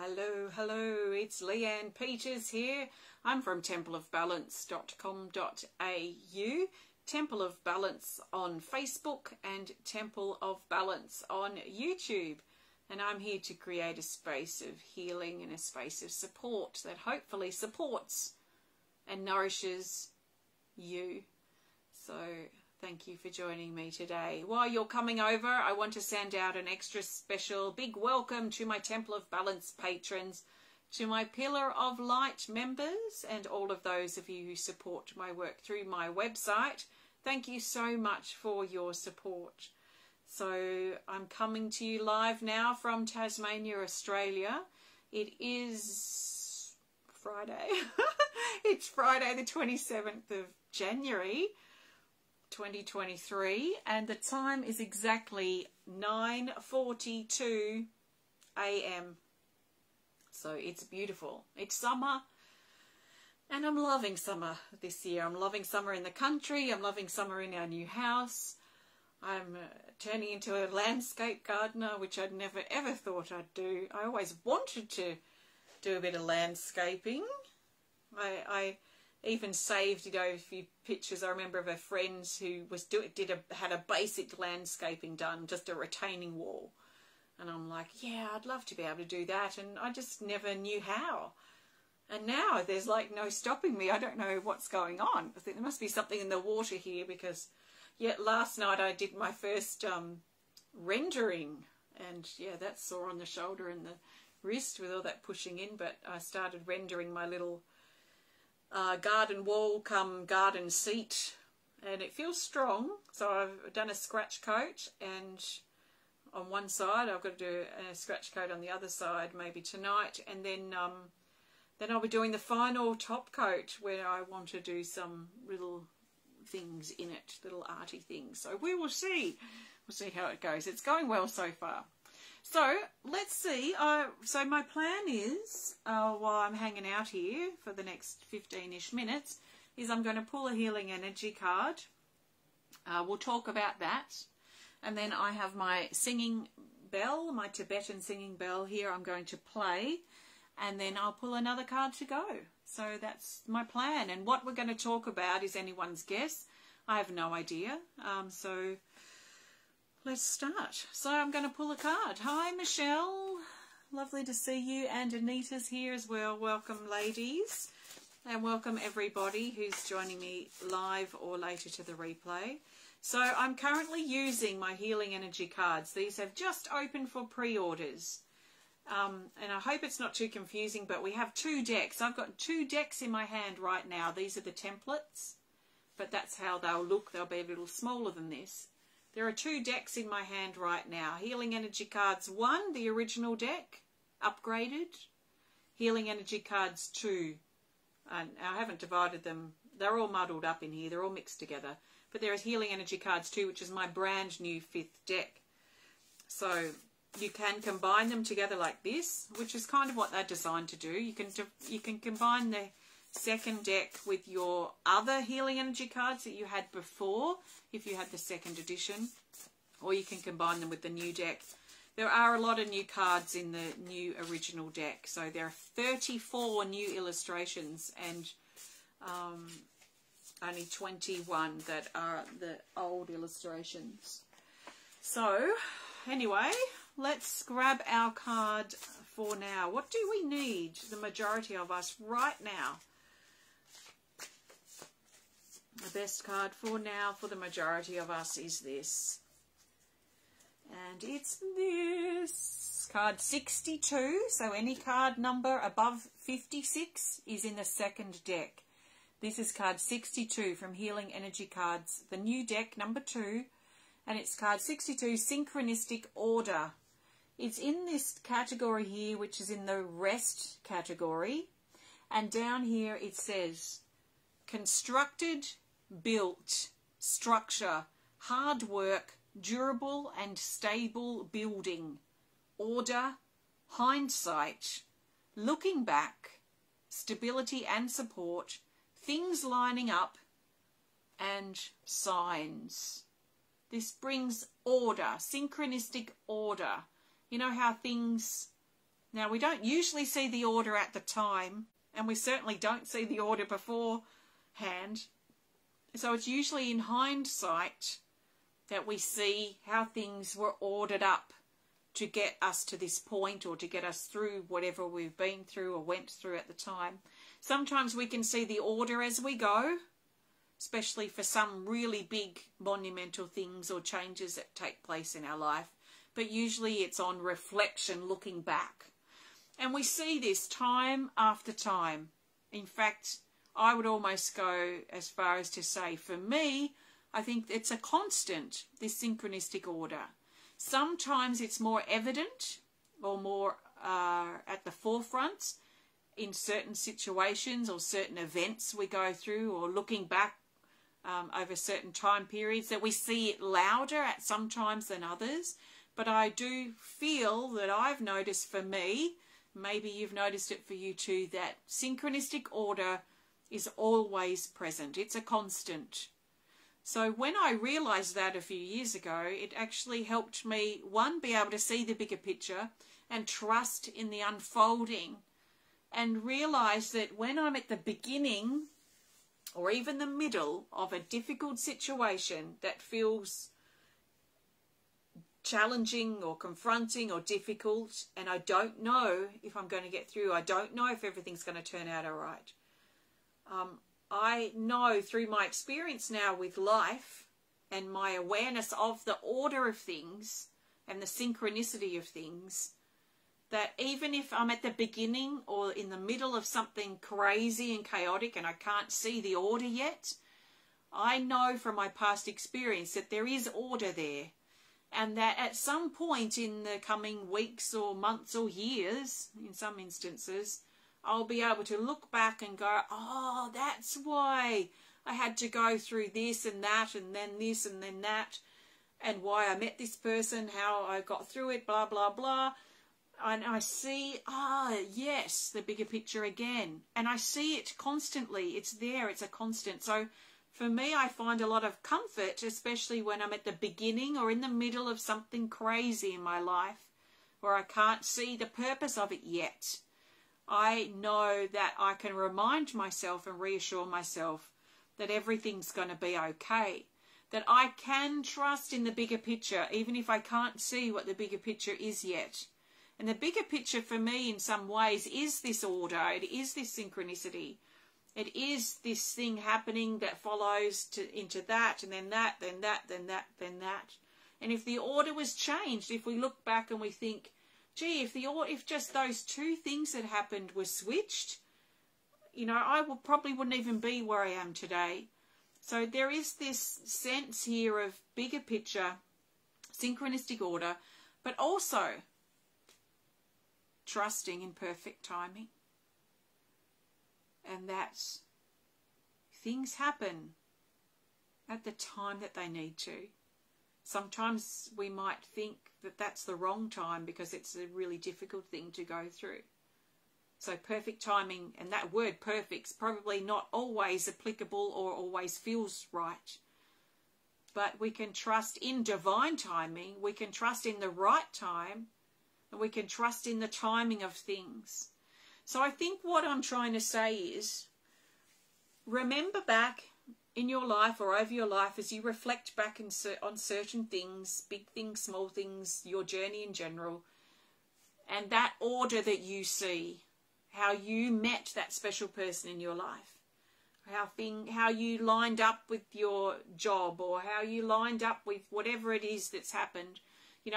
Hello, hello, it's Leanne Peters here. I'm from templeofbalance.com.au, Temple of Balance on Facebook and Temple of Balance on YouTube. And I'm here to create a space of healing and a space of support that hopefully supports and nourishes you. So thank you for joining me today. While you're coming over, I want to send out an extra special big welcome to my Temple of Balance patrons, to my Pillar of Light members, and all of those of you who support my work through my website. Thank you so much for your support. So I'm coming to you live now from Tasmania, Australia. It is Friday. It's Friday the 27th of January 2023, and the time is exactly 9:42 a.m. So it's beautiful. It's summer, and I'm loving summer this year. I'm loving summer in the country. I'm loving summer in our new house. I'm turning into a landscape gardener, which I'd never ever thought I'd do. I always wanted to do a bit of landscaping. I even saved, a few pictures. I remember of a friend who was had a basic landscaping done, just a retaining wall, and I'm like, yeah, I'd love to be able to do that, and I just never knew how. And now there's like no stopping me. I don't know what's going on. I think there must be something in the water here, because yet last night I did my first rendering, and yeah, that's sore on the shoulder and the wrist with all that pushing in. But I started rendering my little garden wall come garden seat, and it feels strong. So I've done a scratch coat, and on one side I've got to do a scratch coat on the other side maybe tonight, and then I'll be doing the final top coat, where I want to do some little things in it, little arty things. So we will see. We'll see how it goes. It's going well so far. So let's see. So my plan is, while I'm hanging out here for the next 15-ish minutes, is I'm going to pull a healing energy card. We'll talk about that. And then I have my singing bell, my Tibetan singing bell here I'm going to play. And then I'll pull another card to go. So that's my plan. And what we're going to talk about is anyone's guess. I have no idea. So let's start. So I'm going to pull a card. Hi, Michelle. Lovely to see you. And Anita's here as well. Welcome, ladies. And welcome everybody who's joining me live or later to the replay. So I'm currently using my healing energy cards. These have just opened for pre-orders. And I hope it's not too confusing, but we have two decks. I've got two decks in my hand right now. These are the templates, but that's how they'll look. They'll be a little smaller than this. There are two decks in my hand right now. Healing Energy Cards 1, the original deck, upgraded. Healing Energy Cards 2. And I haven't divided them. They're all muddled up in here. They're all mixed together. But there is Healing Energy Cards 2, which is my brand new 5th deck. So you can combine them together like this, which is kind of what they're designed to do. You can combine the second deck with your other healing energy cards that you had before, if you had the second edition, or you can combine them with the new deck. There are a lot of new cards in the new original deck, so there are 34 new illustrations, and only 21 that are the old illustrations. So anyway, let's grab our card for now. What do we need, the majority of us, right now? The best card for now for the majority of us is this. And it's this. Card 62. So any card number above 56 is in the second deck. This is card 62 from Healing Energy Cards, the new deck, number 2. And it's card 62, Synchronistic Order. It's in this category here, which is in the rest category. And down here it says, constructed, built, structure, hard work, durable and stable building, order, hindsight, looking back, stability and support, things lining up, and signs. This brings order, synchronistic order. You know how things Now, we don't usually see the order at the time, and we certainly don't see the order beforehand. So it's usually in hindsight that we see how things were ordered up to get us to this point, or to get us through whatever we've been through or went through at the time. Sometimes we can see the order as we go, especially for some really big monumental things or changes that take place in our life. But usually it's on reflection, looking back. And we see this time after time. In fact, I would almost go as far as to say, for me, I think it's a constant, this synchronistic order. Sometimes it's more evident or more at the forefront in certain situations or certain events we go through, or looking back over certain time periods, that we see it louder at some times than others. But I do feel that I've noticed, for me, maybe you've noticed it for you too, that synchronistic order is always present. It's a constant. So when I realized that a few years ago, it actually helped me, one, be able to see the bigger picture and trust in the unfolding, and realize that when I'm at the beginning or even the middle of a difficult situation that feels challenging or confronting or difficult, and I don't know if I'm going to get through, I don't know if everything's going to turn out all right. I know through my experience now with life and my awareness of the order of things and the synchronicity of things, that even if I'm at the beginning or in the middle of something crazy and chaotic and I can't see the order yet, I know from my past experience that there is order there, and that at some point in the coming weeks or months or years, in some instances, I'll be able to look back and go, oh, that's why I had to go through this and that, and then this and then that, and why I met this person, how I got through it, blah, blah, blah. And I see, yes, the bigger picture again. And I see it constantly. It's there. It's a constant. So for me, I find a lot of comfort, especially when I'm at the beginning or in the middle of something crazy in my life where I can't see the purpose of it yet. I know that I can remind myself and reassure myself that everything's going to be okay, that I can trust in the bigger picture, even if I can't see what the bigger picture is yet. And the bigger picture for me in some ways is this order, it is this synchronicity, it is this thing happening that follows into that, and then that, then that, then that, then that. And if the order was changed, if we look back and we think, gee, if just those two things that happened were switched, I probably wouldn't even be where I am today. So there is this sense here of bigger picture, synchronistic order, but also trusting in perfect timing. And that things happen at the time that they need to. Sometimes we might think that that's the wrong time because it's a really difficult thing to go through. So perfect timing, and that word perfect's probably not always applicable or always feels right. But we can trust in divine timing, we can trust in the right time, and we can trust in the timing of things. So I think what I'm trying to say is, remember back in your life or over your life as you reflect back on certain things, big things, small things, your journey in general, and that order that you see, how you met that special person in your life, how you lined up with your job, or how you lined up with whatever it is that's happened.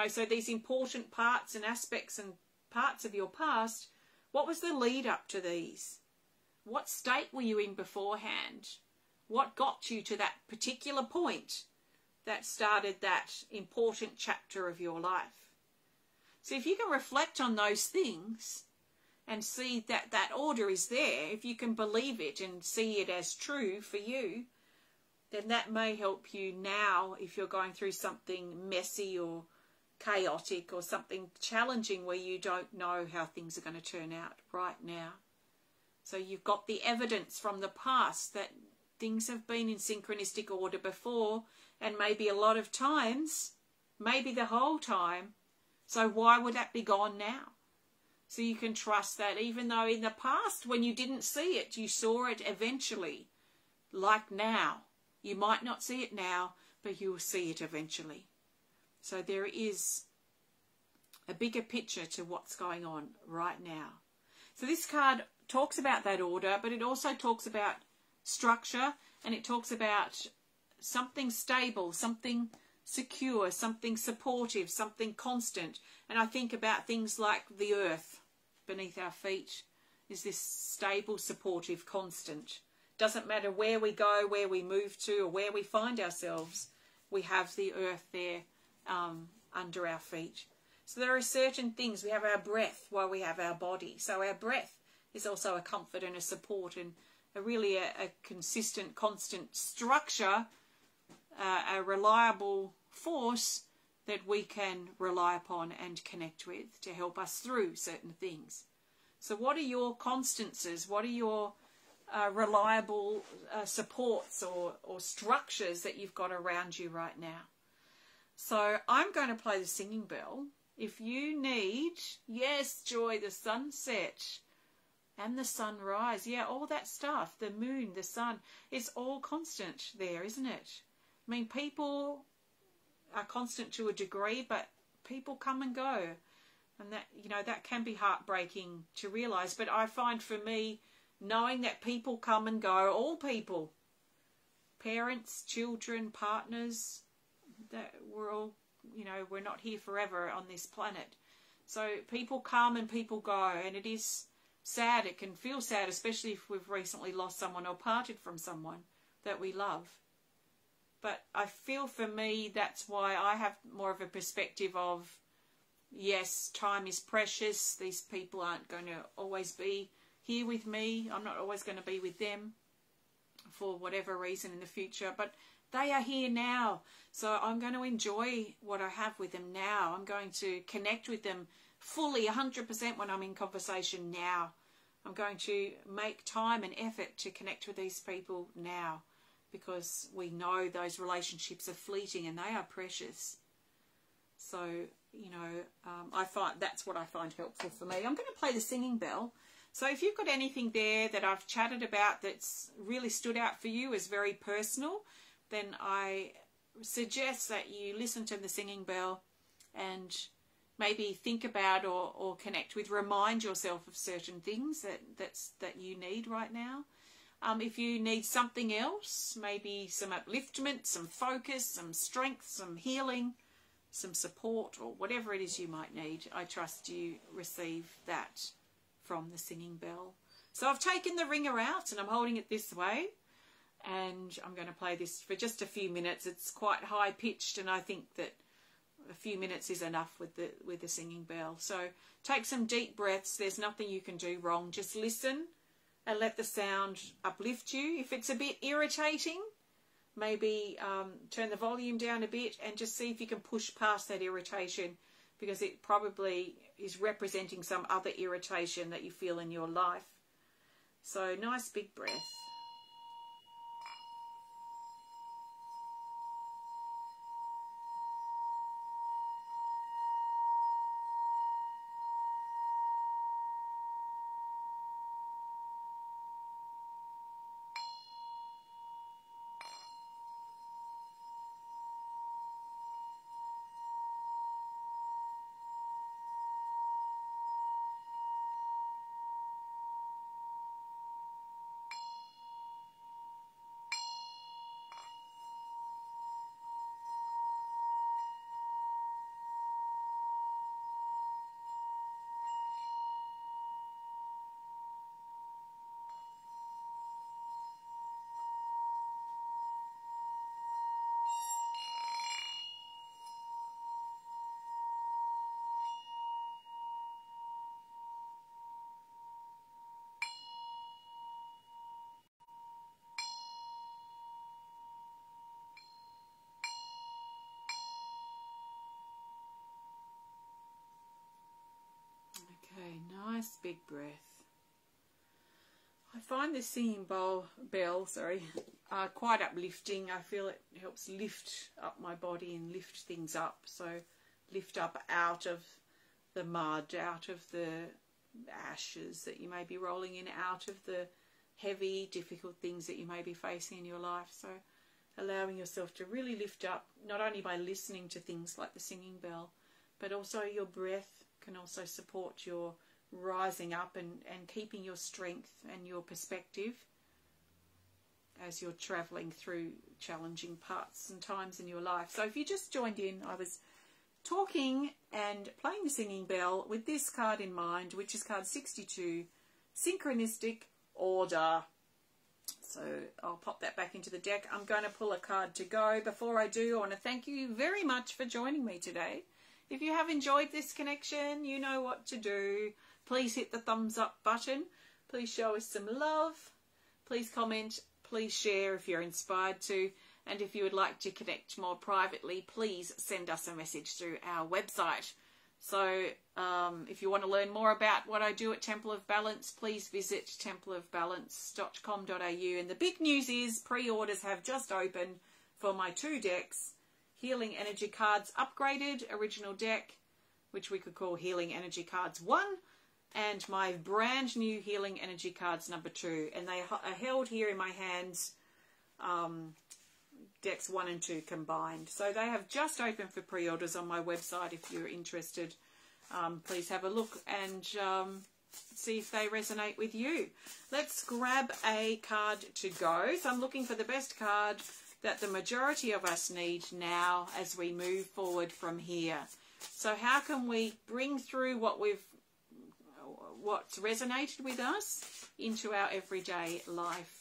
So these important parts and aspects and parts of your past, what was the lead up to these? What state were you in beforehand? What got you to that particular point that started that important chapter of your life? So if you can reflect on those things and see that that order is there, if you can believe it and see it as true for you, then that may help you now if you're going through something messy or chaotic or something challenging where you don't know how things are going to turn out right now. So you've got the evidence from the past that things have been in synchronistic order before, and maybe a lot of times, maybe the whole time. So why would that be gone now? So you can trust that, even though in the past when you didn't see it, you saw it eventually. Like now. You might not see it now, but you will see it eventually. So there is a bigger picture to what's going on right now. So this card talks about that order, but it also talks about structure, and it talks about something stable, something secure, something supportive, something constant. And I think about things like the earth beneath our feet is this stable, supportive, constant. Doesn't matter where we go, where we move to, or where we find ourselves, we have the earth there under our feet. So there are certain things. We have our breath while we have our body. So our breath is also a comfort and a support, and a consistent, constant structure, a reliable force that we can rely upon and connect with to help us through certain things. So what are your constances? What are your reliable supports or structures that you've got around you right now? So I'm going to play the singing bell. If you need, yes, joy, the sunset and the sunrise, yeah, all that stuff, the moon, the sun, it's all constant there, isn't it? I mean, people are constant to a degree, but people come and go. And that, you know, that can be heartbreaking to realise. But I find for me, knowing that people come and go, all people, parents, children, partners, that we're all, you know, we're not here forever on this planet. So people come and people go, and it is sad. It can feel sad, especially if we've recently lost someone or parted from someone that we love. But I feel for me, that's why I have more of a perspective of, yes, time is precious. These people aren't going to always be here with me. I'm not always going to be with them for whatever reason in the future. But they are here now. So I'm going to enjoy what I have with them now. I'm going to connect with them fully, 100% when I'm in conversation now. I'm going to make time and effort to connect with these people now, because we know those relationships are fleeting and they are precious. So, you know, I find that's what I find helpful for me. I'm going to play the singing bell. So if you've got anything there that I've chatted about that's really stood out for you as very personal, then I suggest that you listen to the singing bell and maybe think about or connect with, remind yourself of certain things that you need right now. If you need something else, maybe some upliftment, some focus, some strength, some healing, some support, or whatever it is you might need, I trust you receive that from the singing bell. So I've taken the ringer out and I'm holding it this way, and I'm going to play this for just a few minutes. It's quite high pitched, and I think that a few minutes is enough with the singing bell. So take some deep breaths. There's nothing you can do wrong. Just listen and let the sound uplift you. If it's a bit irritating, maybe turn the volume down a bit and just see if you can push past that irritation, because it probably is representing some other irritation that you feel in your life. So nice big breath. Okay, nice big breath. I find this singing bell quite uplifting. I feel it helps lift up my body and lift things up. So lift up out of the mud, out of the ashes that you may be rolling in out of the heavy, difficult things that you may be facing in your life. So allowing yourself to really lift up, not only by listening to things like the singing bell, but also your breath can also support your rising up and keeping your strength and your perspective as you're travelling through challenging parts and times in your life. So if you just joined in, I was talking and playing the singing bell with this card in mind, which is card 62, Synchronistic Order. So I'll pop that back into the deck. I'm going to pull a card to go. Before I do, I want to thank you very much for joining me today. If you have enjoyed this connection, you know what to do. Please hit the thumbs up button. Please show us some love. Please comment. Please share if you're inspired to. And if you would like to connect more privately, please send us a message through our website. So if you want to learn more about what I do at Temple of Balance, please visit templeofbalance.com.au. And the big news is pre-orders have just opened for my 2 decks, Healing Energy Cards Upgraded Original Deck, which we could call Healing Energy Cards 1, and my brand new Healing Energy Cards number 2. And they are held here in my hands, decks 1 and 2 combined. So they have just opened for pre-orders on my website. If you're interested, please have a look and see if they resonate with you. Let's grab a card to go. So I'm looking for the best card that the majority of us need now as we move forward from here. So how can we bring through what's resonated with us into our everyday life?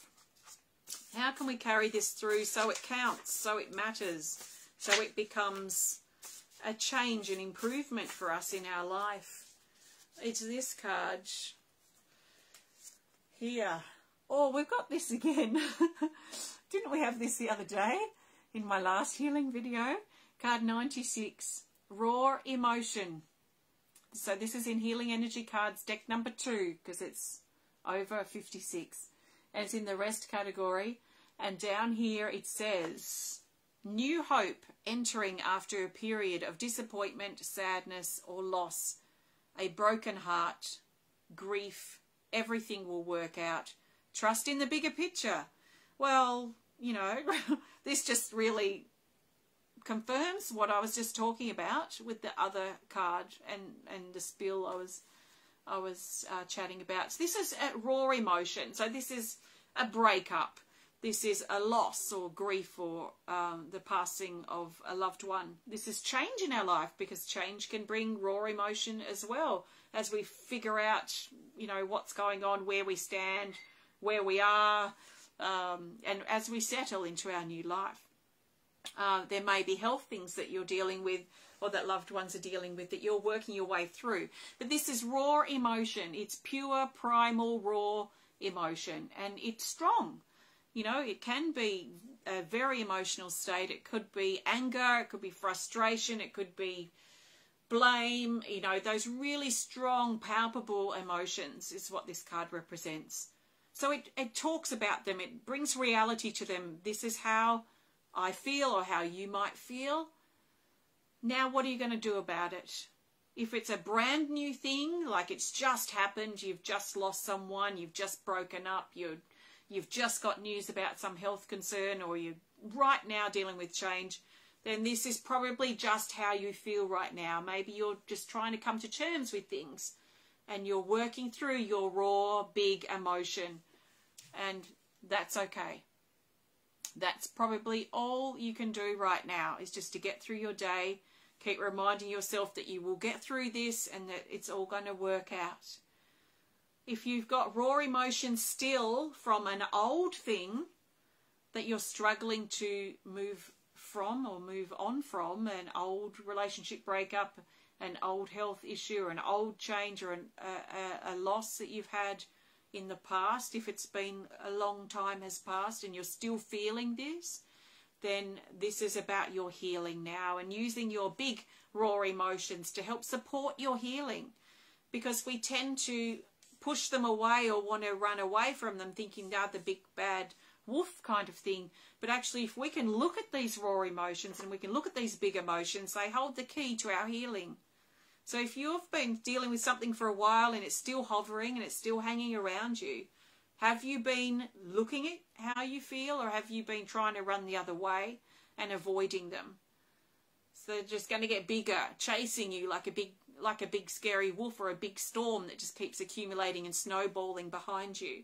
How can we carry this through so it counts, so it matters, so it becomes a change and improvement for us in our life? It's this card here. Oh, we've got this again. Didn't we have this the other day in my last healing video? Card 96, Raw Emotion. So this is in Healing Energy Cards deck number 2 because it's over 56. And it's in the rest category. And down here it says, new hope entering after a period of disappointment, sadness or loss. A broken heart, grief, everything will work out. Trust in the bigger picture. Well, you know, this just really confirms what I was just talking about with the other card and the spill I was chatting about. So this is a raw emotion. So this is a breakup. This is a loss or grief or the passing of a loved one. This is change in our life because change can bring raw emotion as well as we figure out, you know, what's going on, where we stand, where we are, and as we settle into our new life. There may be health things that you're dealing with or that loved ones are dealing with that you're working your way through. But this is raw emotion. It's pure, primal, raw emotion. And it's strong. You know, it can be a very emotional state. It could be anger. It could be frustration. It could be blame. You know, those really strong, palpable emotions is what this card represents. So it talks about them. It brings reality to them. This is how I feel or how you might feel. Now, what are you going to do about it? If it's a brand new thing, like it's just happened, you've just lost someone, you've just broken up, you've just got news about some health concern, or you're right now dealing with change, then this is probably just how you feel right now. Maybe you're just trying to come to terms with things and you're working through your raw, big emotion, and that's okay. That's probably all you can do right now, is just to get through your day. Keep reminding yourself that you will get through this and that it's all going to work out. If you've got raw emotions still from an old thing that you're struggling to move from or move on from, an old relationship breakup, an old health issue, or an old change, or a loss that you've had in the past, if it's been a long time has passed and you're still feeling this, then this is about your healing now and using your big raw emotions to help support your healing, because we tend to push them away or want to run away from them thinking they're the big bad wolf kind of thing. But actually, if we can look at these raw emotions and we can look at these big emotions, they hold the key to our healing. So if you've been dealing with something for a while and it's still hovering and it's still hanging around you, have you been looking at how you feel, or have you been trying to run the other way and avoiding them? So they're just going to get bigger, chasing you like a big scary wolf, or a big storm that just keeps accumulating and snowballing behind you.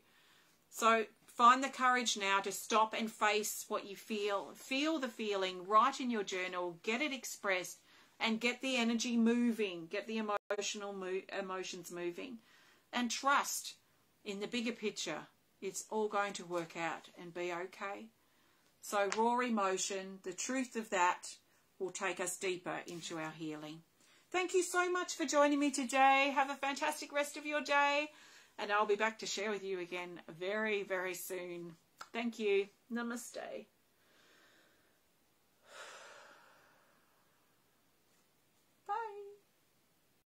So find the courage now to stop and face what you feel. Feel the feeling, write in your journal, get it expressed, and get the energy moving, get the emotions moving. And trust in the bigger picture, it's all going to work out and be okay. So raw emotion, the truth of that will take us deeper into our healing. Thank you so much for joining me today. Have a fantastic rest of your day. And I'll be back to share with you again very, very soon. Thank you. Namaste.